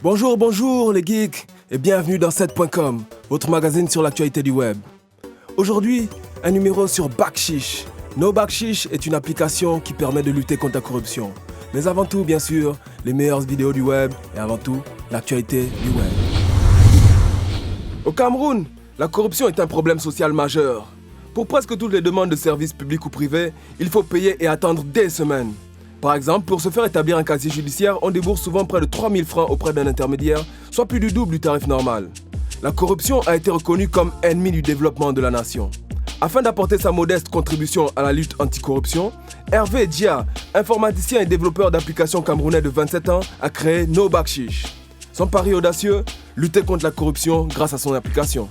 Bonjour, bonjour les geeks et bienvenue dans 7.com, votre magazine sur l'actualité du web. Aujourd'hui, un numéro sur Backshish. No Backshish est une application qui permet de lutter contre la corruption. Mais avant tout, bien sûr, les meilleures vidéos du web et avant tout, l'actualité du web. Au Cameroun, la corruption est un problème social majeur. Pour presque toutes les demandes de services publics ou privés, il faut payer et attendre des semaines. Par exemple, pour se faire établir un casier judiciaire, on débourse souvent près de 3 000 francs auprès d'un intermédiaire, soit plus du double du tarif normal. La corruption a été reconnue comme ennemi du développement de la nation. Afin d'apporter sa modeste contribution à la lutte anticorruption, Hervé Dia, informaticien et développeur d'applications camerounais de 27 ans, a créé No Backshish. Son pari audacieux, lutter contre la corruption grâce à son application.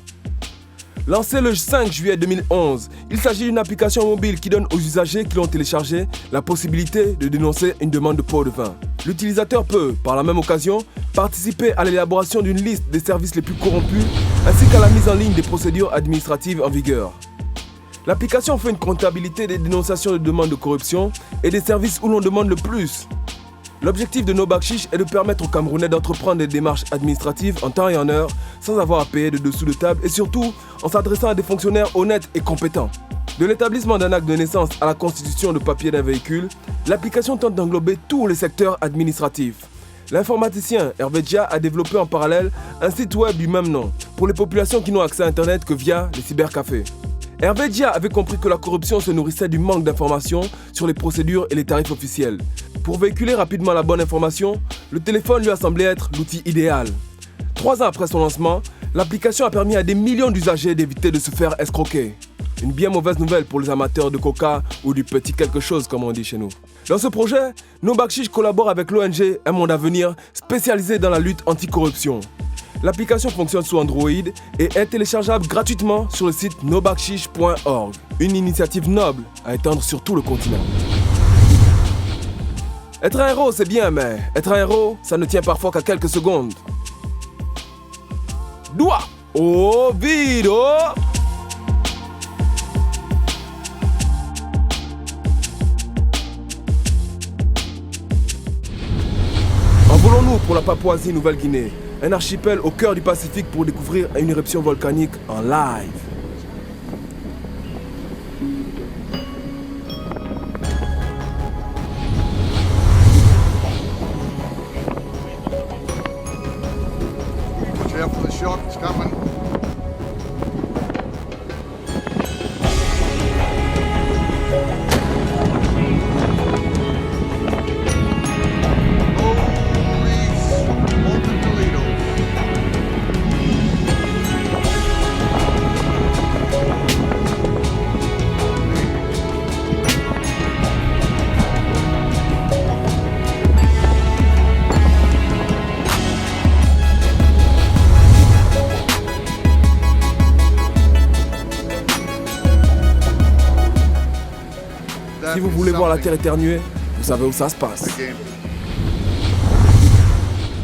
Lancé le 5 juillet 2011, il s'agit d'une application mobile qui donne aux usagers qui l'ont téléchargée la possibilité de dénoncer une demande de pot de vin. L'utilisateur peut, par la même occasion, participer à l'élaboration d'une liste des services les plus corrompus ainsi qu'à la mise en ligne des procédures administratives en vigueur. L'application fait une comptabilité des dénonciations de demandes de corruption et des services où l'on demande le plus. L'objectif de No Backshish est de permettre aux Camerounais d'entreprendre des démarches administratives en temps et en heure sans avoir à payer de dessous de table et surtout en s'adressant à des fonctionnaires honnêtes et compétents. De l'établissement d'un acte de naissance à la constitution de papier d'un véhicule, l'application tente d'englober tous les secteurs administratifs. L'informaticien Hervé Dia a développé en parallèle un site web du même nom pour les populations qui n'ont accès à Internet que via les cybercafés. Hervé Dia avait compris que la corruption se nourrissait du manque d'informations sur les procédures et les tarifs officiels. Pour véhiculer rapidement la bonne information, le téléphone lui a semblé être l'outil idéal. 3 ans après son lancement, l'application a permis à des millions d'usagers d'éviter de se faire escroquer. Une bien mauvaise nouvelle pour les amateurs de coca ou du petit quelque chose comme on dit chez nous. Dans ce projet, No Backshish collabore avec l'ONG Un Monde à Venir spécialisée dans la lutte anticorruption. L'application fonctionne sous Android et est téléchargeable gratuitement sur le site nobackshish.org. Une initiative noble à étendre sur tout le continent. Être un héros, c'est bien, mais être un héros, ça ne tient parfois qu'à quelques secondes. Doigt au vide. Envolons-nous pour la Papouasie-Nouvelle-Guinée, un archipel au cœur du Pacifique pour découvrir une éruption volcanique en live. Careful, the shark is coming. Si vous voulez voir la Terre éternuer, vous savez où ça se passe.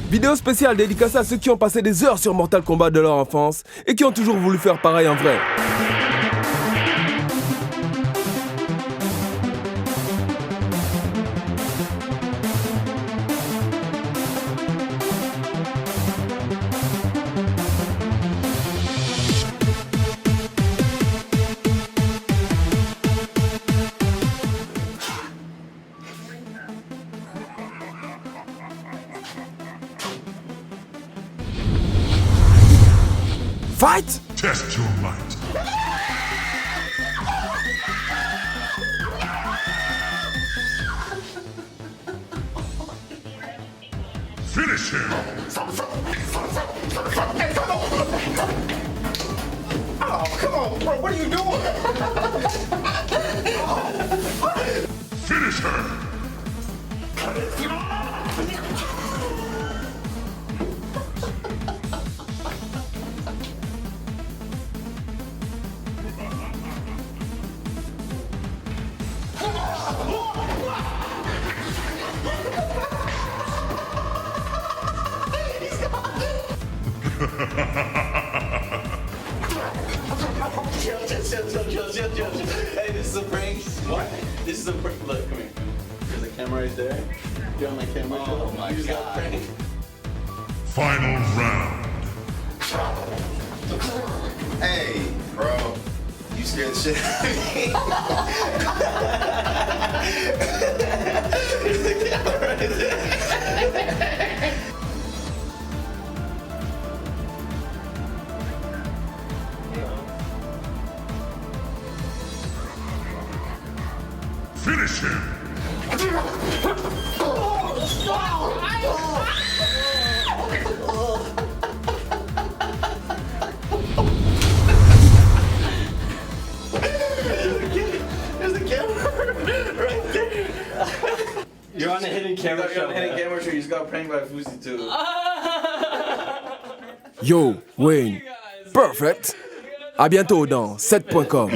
Vidéo spéciale dédicacée à ceux qui ont passé des heures sur Mortal Kombat de leur enfance et qui ont toujours voulu faire pareil en vrai. Fight! Test your might. Finish him! Oh, come on, bro, what are you doing? Finish her! Chill. Hey, this is a prank. What? This is a prank. Look, come here. There's a camera right there. You're on my camera. Oh my god. Final round. Hey, bro. You scared the shit out of me. Finish him. There's a camera right there. You're on a hidden camera You're show. on the hidden camera show. You just got pranked by Fuzi too. Yo, Wayne. Perfect. À bientôt dans 7.com.